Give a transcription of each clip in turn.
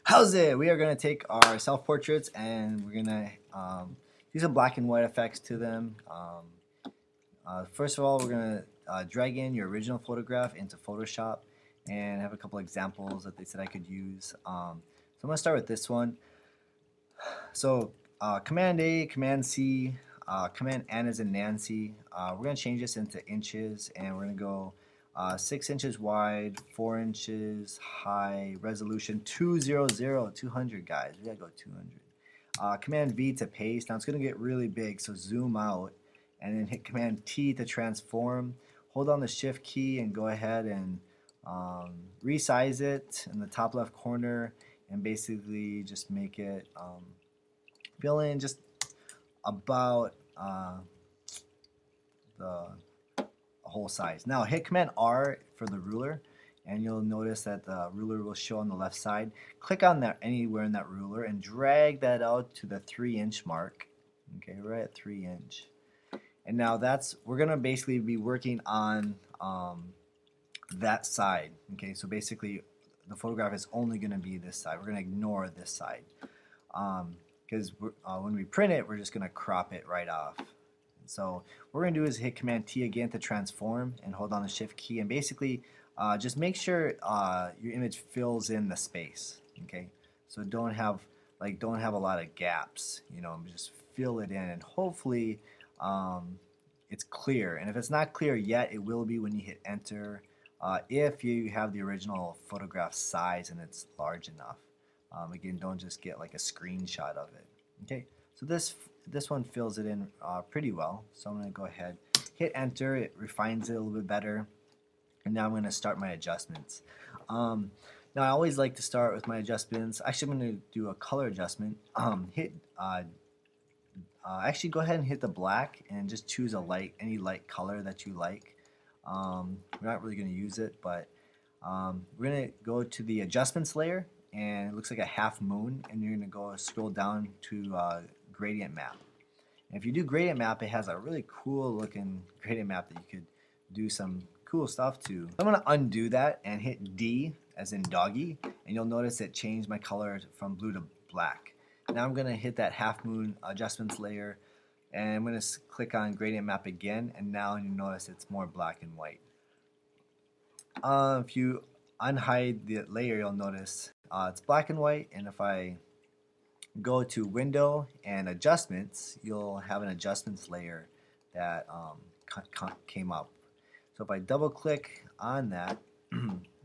How's it? We are going to take our self-portraits and we're going to do some black and white effects to them. First of all, we're going to drag in your original photograph into Photoshop and have a couple examples that they said I could use. So I'm going to start with this one. So Command A, Command C, Command N is in Nancy. We're going to change this into inches and we're going to go 6 inches wide, 4 inches high, resolution 200, guys. We gotta go 200. Command V to paste. Now it's gonna get really big, so zoom out and then hit Command T to transform. Hold on the Shift key and go ahead and resize it in the top left corner and basically just make it fill in just about the whole size. Now hit Command R for the ruler and you'll notice that the ruler will show on the left side. Click on that anywhere in that ruler and drag that out to the 3-inch mark. Okay, right at 3 inch. And now we're gonna basically be working on that side. Okay, so basically the photograph is only gonna be this side. We're gonna ignore this side because when we print it, we're just gonna crop it right off. So what we're going to do is hit Command T again to transform and hold on the Shift key and basically just make sure your image fills in the space. Okay, so don't have a lot of gaps. You know, just fill it in and hopefully it's clear. And if it's not clear yet, it will be when you hit Enter. If you have the original photograph size and it's large enough. Again, don't just get like a screenshot of it. Okay, so this one fills it in pretty well. So I'm going to go ahead, hit Enter. It refines it a little bit better. And now I'm going to start my adjustments. Now I always like to start with my adjustments. Actually, I'm going to do a color adjustment. Actually, go ahead and hit the black and just choose any light color that you like. We're not really going to use it, but we're going to go to the adjustments layer. And it looks like a half moon, and you're going to go scroll down to gradient map. And if you do gradient map, it has a really cool looking gradient map that you could do some cool stuff to. I'm going to undo that and hit D as in doggy, and you'll notice it changed my color from blue to black. Now I'm going to hit that half moon adjustments layer, and I'm going to click on gradient map again, and now you notice it's more black and white. If you unhide the layer, you'll notice it's black and white, and if I go to Window and Adjustments, you'll have an adjustments layer that came up. So if I double click on that,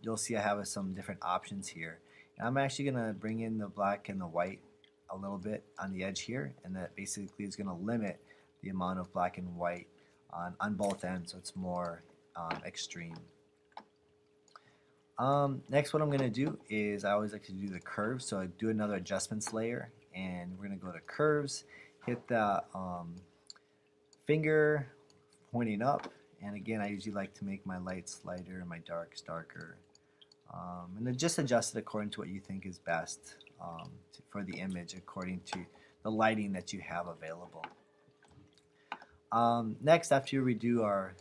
you'll see I have some different options here. And I'm actually going to bring in the black and the white a little bit on the edge here, and that basically is going to limit the amount of black and white on both ends, so it's more extreme. Next, what I'm going to do is I always like to do the curves, so I do another adjustments layer, and we're going to go to curves, hit the finger pointing up, and again I usually like to make my lights lighter and my darks darker, and then just adjust it according to what you think is best for the image according to the lighting that you have available. Next, after we do our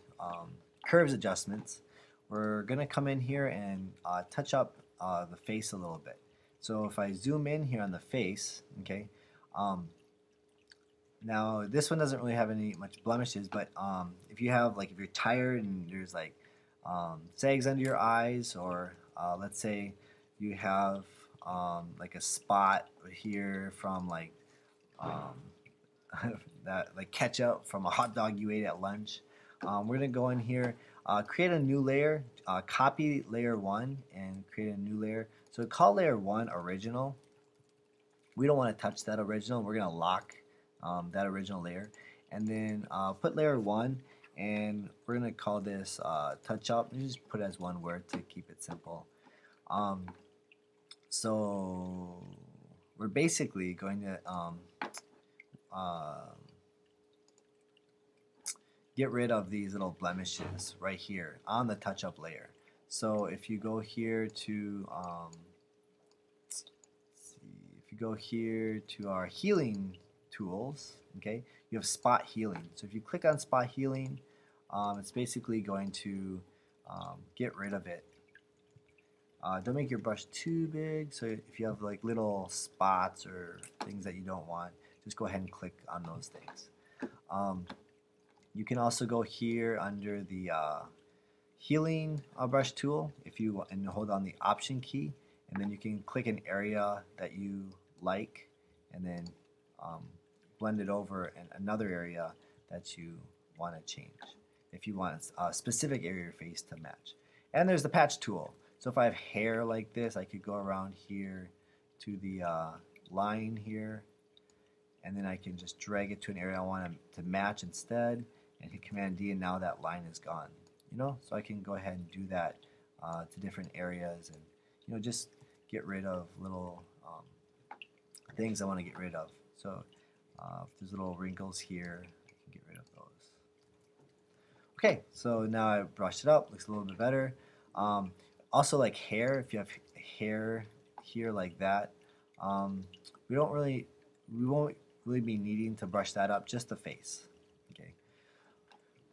curves adjustments, we're going to come in here and touch up the face a little bit. So if I zoom in here on the face, okay, now this one doesn't really have any much blemishes, but if you're tired and there's like sags under your eyes, or let's say you have like a spot here from like that like ketchup from a hot dog you ate at lunch, we're going to go in here, create a new layer, copy layer 1 and create a new layer. So call layer 1 original. We don't want to touch that original. We're going to lock that original layer. And then put layer 1 and we're going to call this touch up. You just put it as one word to keep it simple. So we're basically going to get rid of these little blemishes right here on the touch-up layer. So if you go here to our healing tools, okay, you have spot healing. So if you click on spot healing, it's basically going to get rid of it. Don't make your brush too big, so if you have like little spots or things that you don't want, just go ahead and click on those things. You can also go here under the healing brush tool if you and hold on the option key, and then you can click an area that you like, and then um, blend it over in another area that you want to change if you want a specific area of your face to match. And there's the patch tool. So if I have hair like this, I could go around here to the line here, and then I can just drag it to an area I want to match instead, and hit Command D, and now that line is gone. So I can go ahead and do that to different areas, and just get rid of little things I want to get rid of. So if there's little wrinkles here, I can get rid of those. Okay, so now I brushed it up, looks a little bit better. Also, like hair, if you have hair here like that, we won't really be needing to brush that up, just the face.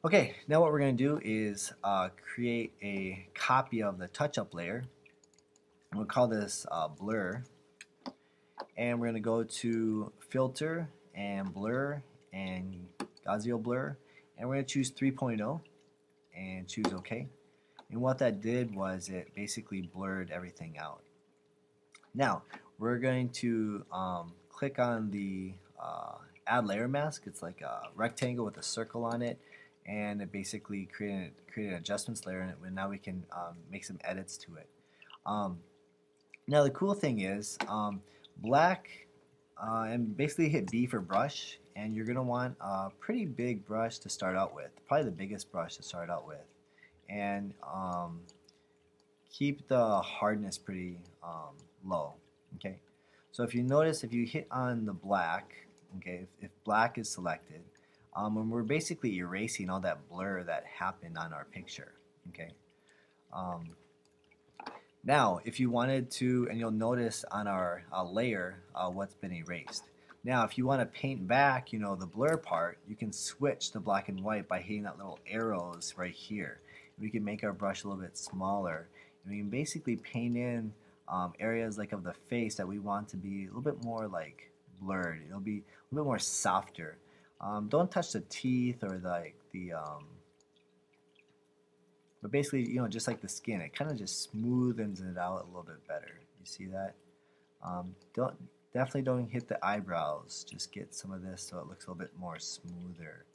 Okay, now what we're going to do is create a copy of the touch-up layer. And we'll call this blur. And we're going to go to filter and blur and Gaussian blur. And we're going to choose 3.0 and choose OK. And what that did was it basically blurred everything out. Now, we're going to click on the add layer mask. It's like a rectangle with a circle on it. And it basically created an adjustments layer, and now we can make some edits to it. Now the cool thing is black, and basically hit B for brush, and you're going to want a pretty big brush to start out with, probably the biggest brush to start out with, and keep the hardness pretty low. Okay, so if you notice, if you hit on the black, okay, if black is selected, and we're basically erasing all that blur that happened on our picture. Okay. Now, if you wanted to, and you'll notice on our layer what's been erased. Now, if you want to paint back, the blur part, you can switch to black and white by hitting that little arrows right here. We can make our brush a little bit smaller, and we can basically paint in areas like of the face that we want to be a little bit more like blurred. It'll be a little bit more softer. Don't touch the teeth or but basically, just like the skin, it kind of just smoothens it out a little bit better. You see that? Definitely don't hit the eyebrows. Just get some of this so it looks a little bit more smoother.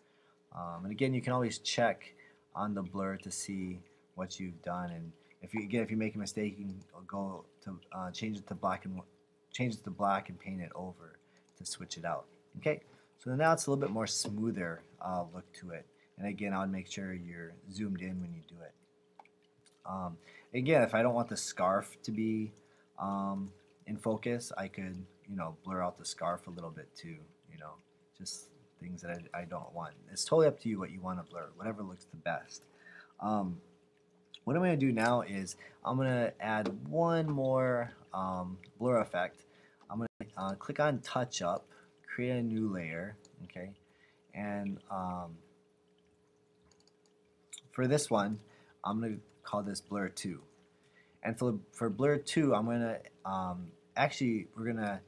And again, you can always check on the blur to see what you've done. And if you make a mistake, you can go to change it to black and paint it over to switch it out. Okay. So now it's a little bit more smoother look to it. And again, I would make sure you're zoomed in when you do it. Again, if I don't want the scarf to be in focus, I could, blur out the scarf a little bit too, just things that I don't want. It's totally up to you what you want to blur, whatever looks the best. What I'm going to do now is I'm going to add one more blur effect. I'm going to click on Touch Up, create a new layer, okay, and for this one, I'm going to call this Blur 2. And for Blur 2, I'm going to, we're going to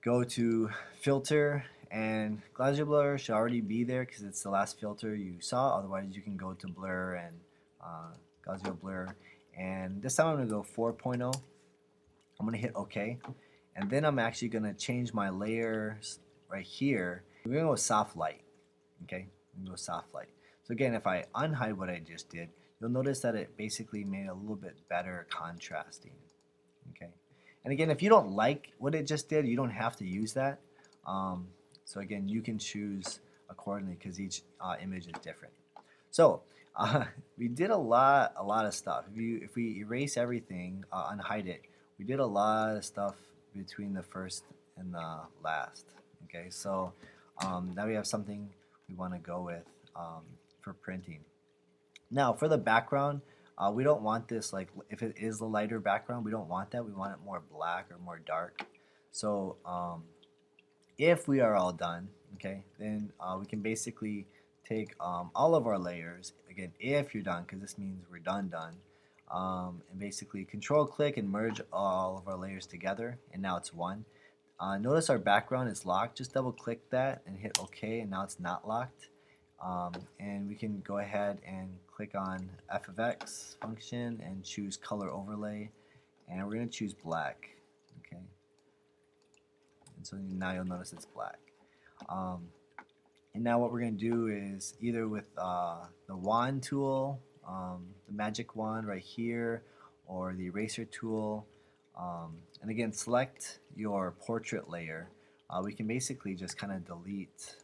go to Filter, and Gaussian Blur should already be there because it's the last filter you saw. Otherwise, you can go to Blur and Gaussian Blur. And this time I'm going to go 4.0. I'm going to hit OK. And then I'm actually going to change my layers right here. We're going to go soft light. Okay? We're going to go soft light. So again, if I unhide what I just did, you'll notice that it basically made a little bit better contrasting. Okay? And again, if you don't like what it just did, you don't have to use that. So again, you can choose accordingly because each image is different. So we did a lot of stuff. If we erase everything, unhide it, we did a lot of stuff between the first and the last. Okay, so now we have something we want to go with for printing. Now for the background, we don't want this, like if it is the lighter background, we don't want that. We want it more black or more dark. So if we are all done, okay, then we can basically take all of our layers, again, if you're done, because this means we're done, and basically control click and merge all of our layers together, and now it's one. Notice our background is locked. Just double click that and hit OK, and now it's not locked. And we can go ahead and click on f of x function and choose color overlay, and we're going to choose black. Okay, and so now you'll notice it's black. And now what we're going to do is either with the wand tool, the magic wand right here, or the eraser tool, and again select your portrait layer. We can basically just kind of delete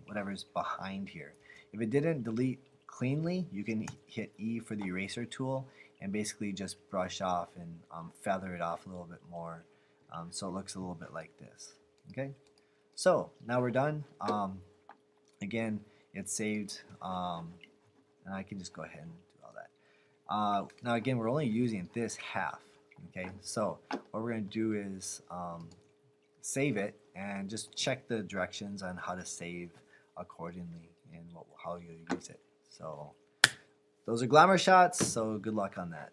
whatever's behind here. If it didn't delete cleanly, you can hit E for the eraser tool and basically just brush off and feather it off a little bit more, so it looks a little bit like this. Okay, so now we're done. Again, it's saved, and I can just go ahead and do all that. Now again, we're only using this half. Okay, so what we're going to do is save it and just check the directions on how to save accordingly and how you use it. So those are Glamor shots, so good luck on that.